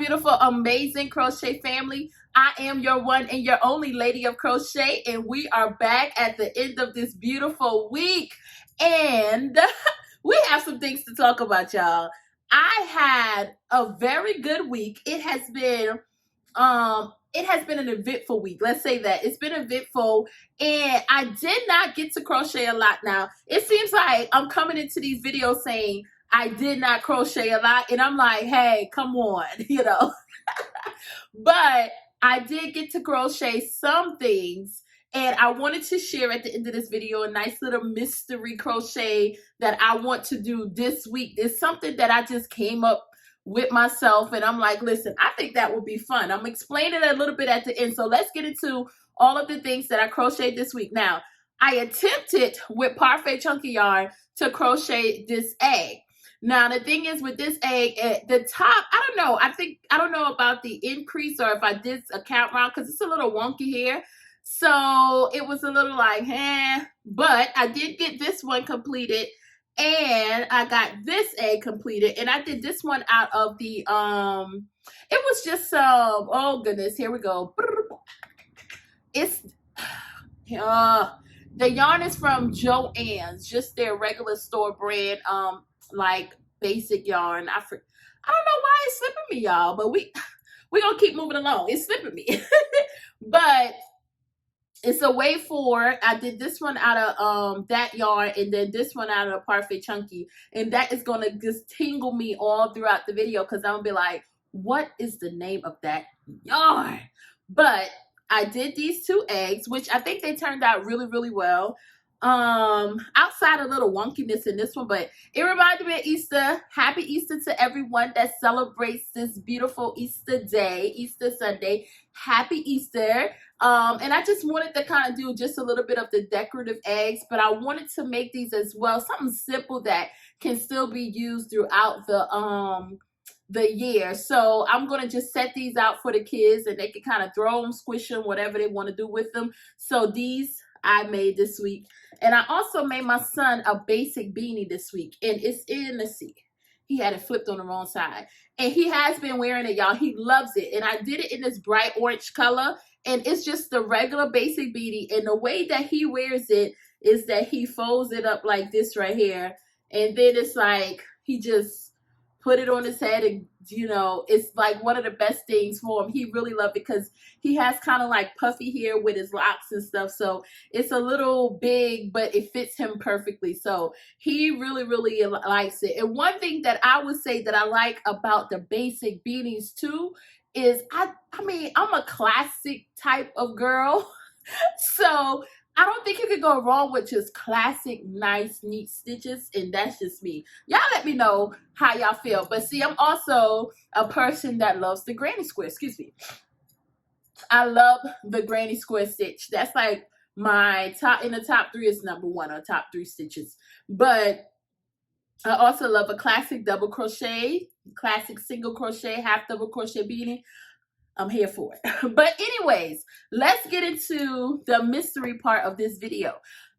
beautiful, amazing crochet family. I am your one and your only Lady of Crochet, and we are back at the end of this beautiful week, and we have some things to talk about, y'all. I had a very good week. It has been an eventful week. Let's say that. It's been eventful, and I did not get to crochet a lot. Now, it seems like I'm coming into these videos saying I did not crochet a lot, and I'm like, hey, come on, you know. But I did get to crochet some things, and I wanted to share at the end of this video a nice little mystery crochet that I want to do this week. It's something that I just came up with myself, and I'm like, listen, I think that would be fun. I'm explaining it a little bit at the end, so let's get into all of the things that I crocheted this week. Now, I attempted with Parfait Chunky Yarn to crochet this egg. Now, the thing is with this egg, at the top, I don't know about the increase or if I did a count round because it's a little wonky here. So it was a little like, but I did get this one completed, and I got this egg completed, and I did this one out of the, it was just some, oh goodness, here we go. It's, the yarn is from Joann's, just their regular store brand, like basic yarn. I don't know why it's slipping me, y'all, but we're gonna keep moving along. It's slipping me. But it's a way forward. I did this one out of that yarn, and then this one out of Parfait Chunky, and that is gonna just tingle me all throughout the video because I'm gonna be like, what is the name of that yarn? But I did these two eggs, which I think they turned out really, really well. Outside a little wonkiness in this one, but it reminded me of Easter. Happy Easter to everyone that celebrates this beautiful Easter day, Easter Sunday. Happy Easter. And I just wanted to kind of do just a little bit of the decorative eggs, but I wanted to make these as well, something simple that can still be used throughout the year. So I'm going to just set these out for the kids, and they can kind of throw them, squish them, whatever they want to do with them. So these I made this week. And I also made my son a basic beanie this week. And it's in, let's see, he had it flipped on the wrong side. And he has been wearing it, y'all. He loves it. And I did it in this bright orange color. And it's just the regular basic beanie. And the way that he wears it is that he folds it up like this right here. And then it's like he just put it on his head, and you know, it's like one of the best things for him. He really loved it because he has kind of like puffy hair with his locks and stuff, so it's a little big, but it fits him perfectly. So he really, really likes it. And one thing that I would say that I like about the basic beanies too is I mean, I'm a classic type of girl. So I don't think you could go wrong with just classic, nice, neat stitches, and that's just me. Y'all let me know how y'all feel. But see, I'm also a person that loves the granny square. Excuse me. I love the granny square stitch. That's like my top, in the top three is number one, or top three stitches. But I also love a classic double crochet, classic single crochet, half double crochet beanie. I'm here for it. But anyways, let's get into the mystery part of this video.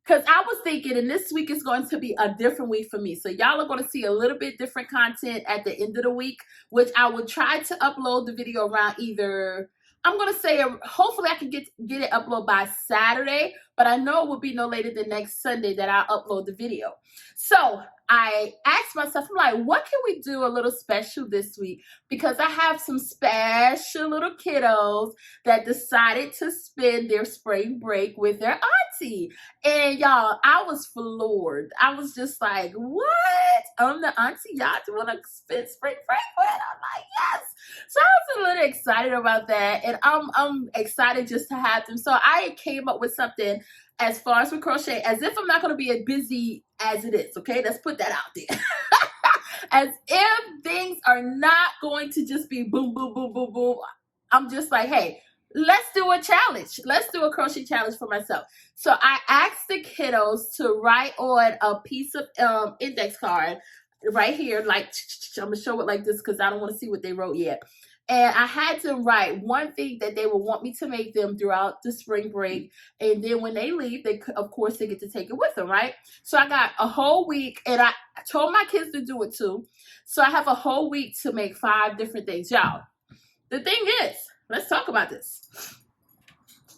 Because I was thinking, and this week is going to be a different week for me. So y'all are going to see a little bit different content at the end of the week, which I will try to upload the video around either, I'm going to say, hopefully I can get it uploaded by Saturday, but I know it will be no later than next Sunday that I'll upload the video. So I asked myself, I'm like, what can we do a little special this week? Because I have some special little kiddos that decided to spend their spring break with their auntie. And y'all, I was floored. I was just like, what? I'm the auntie y'all want to spend spring break with? I'm like, yes. So I was a little excited about that. And I'm excited just to have them. So I came up with something as far as with crochet, as if I'm not going to be as busy as it is, okay? Let's put that out there. As if things are not going to just be boom, boom, boom, boom, boom. I'm just like, hey, let's do a challenge. Let's do a crochet challenge for myself. So I asked the kiddos to write on a piece of index card right here, like, I'm going to show it like this because I don't want to see what they wrote yet. And I had to write one thing that they would want me to make them throughout the spring break. And then when they leave, of course, they get to take it with them, right? So I got a whole week, and I told my kids to do it too. So I have a whole week to make 5 different things. Y'all, the thing is, let's talk about this.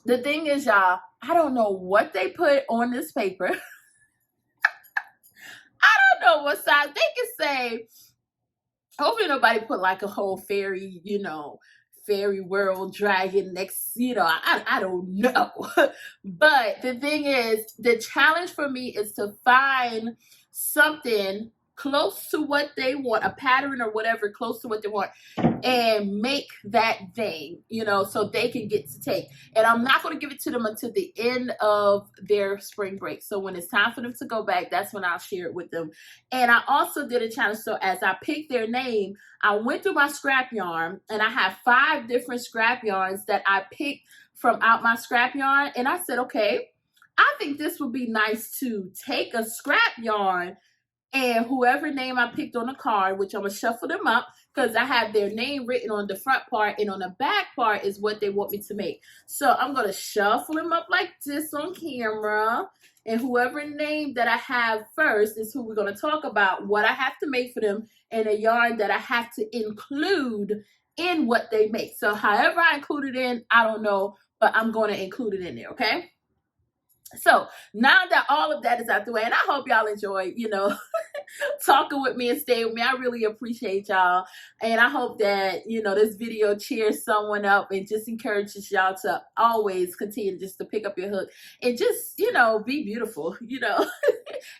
The thing is, y'all, I don't know what they put on this paper. I don't know what size. They can say, hopefully nobody put like a whole fairy, fairy world dragon next, I don't know. But the thing is, the challenge for me is to find something close to what they want, a pattern or whatever, close to what they want, and make that thing, so they can get to take. And I'm not going to give it to them until the end of their spring break. So when it's time for them to go back, that's when I'll share it with them. And I also did a challenge. So as I picked their name, I went through my scrap yarn, and I have 5 different scrap yarns that I picked from out my scrap yarn. And I said, okay, I think this would be nice to take a scrap yarn and whoever name I picked on the card, which I'm going to shuffle them up because I have their name written on the front part, and on the back part is what they want me to make. So I'm going to shuffle them up like this on camera, and whoever name that I have first is who we're going to talk about, what I have to make for them, and a yarn that I have to include in what they make. So however I include it in, I don't know, but I'm going to include it in there, okay? So now that all of that is out the way, and I hope y'all enjoy, talking with me and staying with me. I really appreciate y'all. And I hope that, this video cheers someone up and just encourages y'all to always continue just to pick up your hook and just, be beautiful,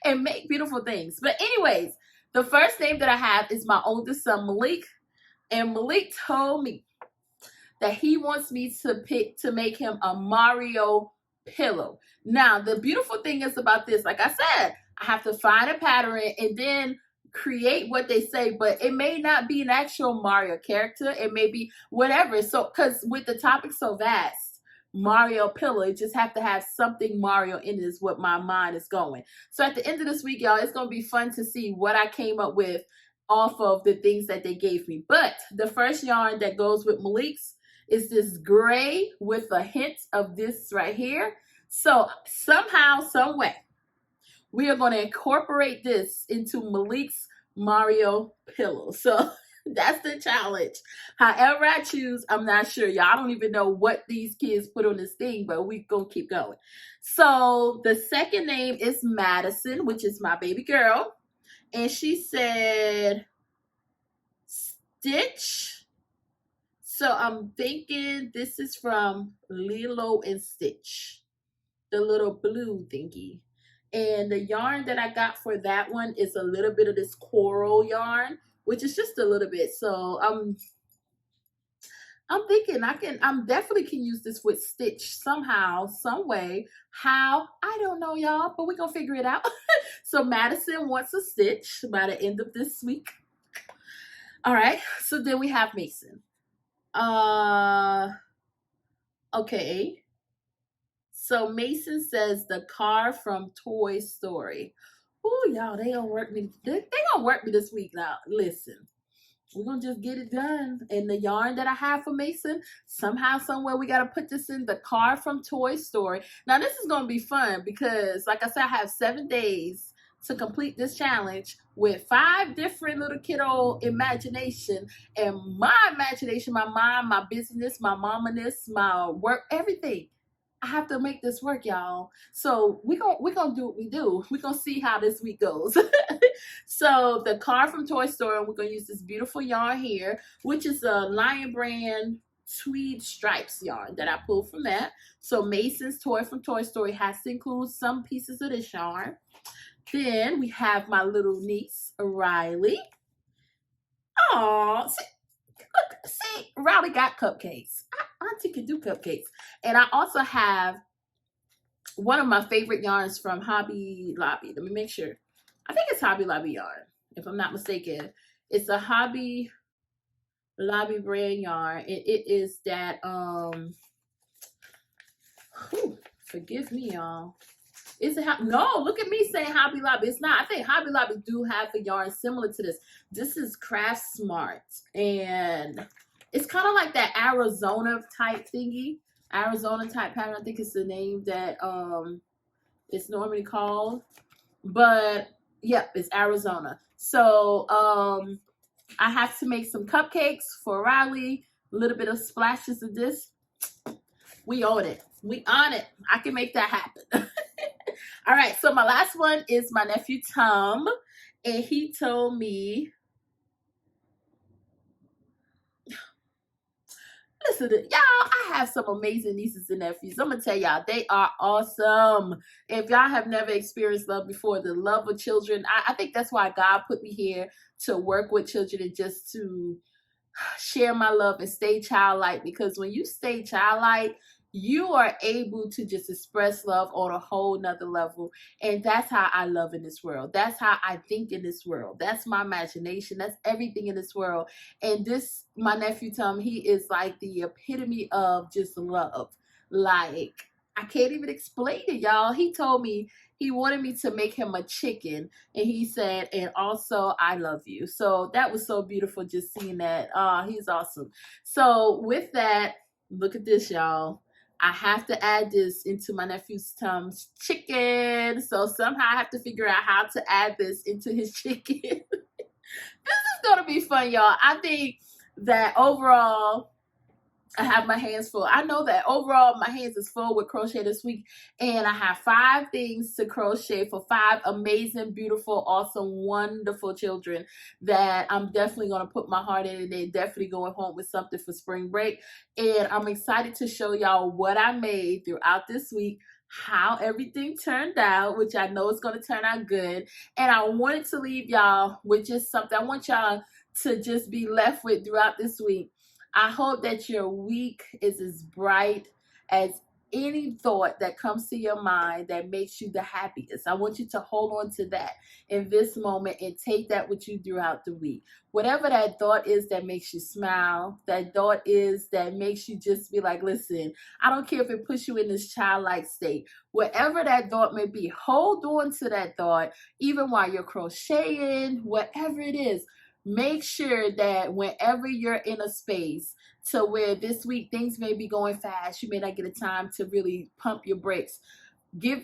and make beautiful things. But anyways, the first name that I have is my oldest son, Malik. And Malik told me that he wants me to make him a Mario pillow. Now, the beautiful thing is about this, like I said, I have to find a pattern and then create what they say, but it may not be an actual Mario character. It may be whatever. So, because with the topic so vast, Mario pillow, it just have to have something Mario in it is what my mind is going. So at the end of this week, y'all, it's going to be fun to see what I came up with off of the things that they gave me. But the first yarn that goes with Malik's is this gray with a hint of this right here. So somehow, some way, we are going to incorporate this into Malik's Mario pillow. So that's the challenge. However I choose, I'm not sure. Y'all, I don't even know what these kids put on this thing, but we're going to keep going. So the second name is Madison, which is my baby girl. And she said, Stitch. So I'm thinking this is from Lilo and Stitch, the little blue thingy. And the yarn that I got for that one is a little bit of this coral yarn, which is just a little bit. So I'm thinking I'm definitely can use this with Stitch somehow, some way. How? I don't know, y'all, but we're going to figure it out. So Madison wants a Stitch by the end of this week. All right. So then we have Mason. Okay. So Mason says the car from Toy Story. Oh, y'all, they gonna work me. They gonna work me this week. Now, listen, we're gonna just get it done. And the yarn that I have for Mason, somehow, somewhere, we gotta put this in the car from Toy Story. Now, this is gonna be fun because, like I said, I have 7 days to complete this challenge with 5 different little kiddo imagination, and my imagination, my mind, my business, my mama-ness, my work, everything. I have to make this work, y'all. So we're gonna do what we do. We're gonna see how this week goes. So the car from Toy Story, we're gonna use this beautiful yarn here, which is a Lion Brand tweed stripes yarn that I pulled from that. So Mason's toy from Toy Story has to include some pieces of this yarn. Then we have my little niece, Riley. Oh, see, Riley got cupcakes. Auntie can do cupcakes. And I also have one of my favorite yarns from Hobby Lobby. Let me make sure. I think it's Hobby Lobby yarn, if I'm not mistaken. It's a Hobby Lobby brand yarn. And it is that, forgive me, y'all. Is it no? Look at me saying Hobby Lobby. It's not. I think Hobby Lobby do have a yarn similar to this. This is Craft Smart, and it's kind of like that Arizona type thingy. Arizona type pattern. I think it's the name that it's normally called. But yep, it's Arizona. So I have to make some cupcakes for Riley. a little bit of splashes of this. We own it. We on it. I can make that happen. All right, so my last one is my nephew Tom, and he told me, listen, y'all, I have some amazing nieces and nephews. I'm gonna tell y'all, they are awesome. If y'all have never experienced love before, the love of children, I think that's why God put me here, to work with children and just to share my love and stay childlike, because when you stay childlike, you are able to just express love on a whole nother level. And that's how I love in this world. That's how I think in this world. That's my imagination. That's everything in this world. And this, my nephew Tom, he is like the epitome of just love. Like, I can't even explain it, y'all. He told me he wanted me to make him a chicken, and he said, and also I love you. So that was so beautiful, just seeing that. He's awesome. So with that, look at this, y'all. I have to add this into my nephew's Tom's chicken. So somehow I have to figure out how to add this into his chicken. This is gonna be fun, y'all. I think that overall, I have my hands full. I know that overall my hands is full with crochet this week, and I have 5 things to crochet for 5 amazing, beautiful, awesome, wonderful children that I'm definitely going to put my heart in, and they're definitely going home with something for spring break. And I'm excited to show y'all what I made throughout this week, how everything turned out, which I know is going to turn out good. And I wanted to leave y'all with just something I want y'all to just be left with throughout this week. I hope that your week is as bright as any thought that comes to your mind that makes you the happiest. I want you to hold on to that in this moment and take that with you throughout the week. Whatever that thought is that makes you smile, that thought is that makes you just be like, listen, I don't care if it puts you in this childlike state. Whatever that thought may be, hold on to that thought, even while you're crocheting, whatever it is. Make sure that whenever you're in a space to where this week things may be going fast, you may not get a time to really pump your brakes.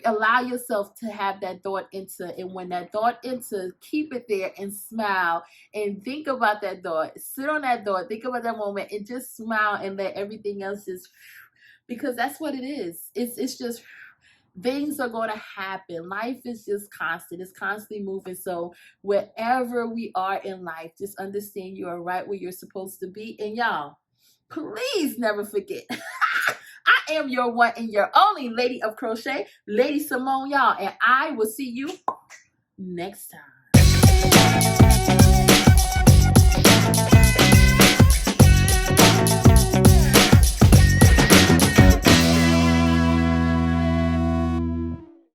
Allow yourself to have that thought enter, and when that thought enters, keep it there and smile and think about that thought. Sit on that thought, think about that moment, and just smile and let everything else just, because that's what it is. It's just, things are going to happen. Life is just constant. It's constantly moving. So wherever we are in life, just understand you are right where you're supposed to be. And y'all, please never forget, I am your one and your only Lady of Crochet, Lady Simone, y'all. And I will see you next time.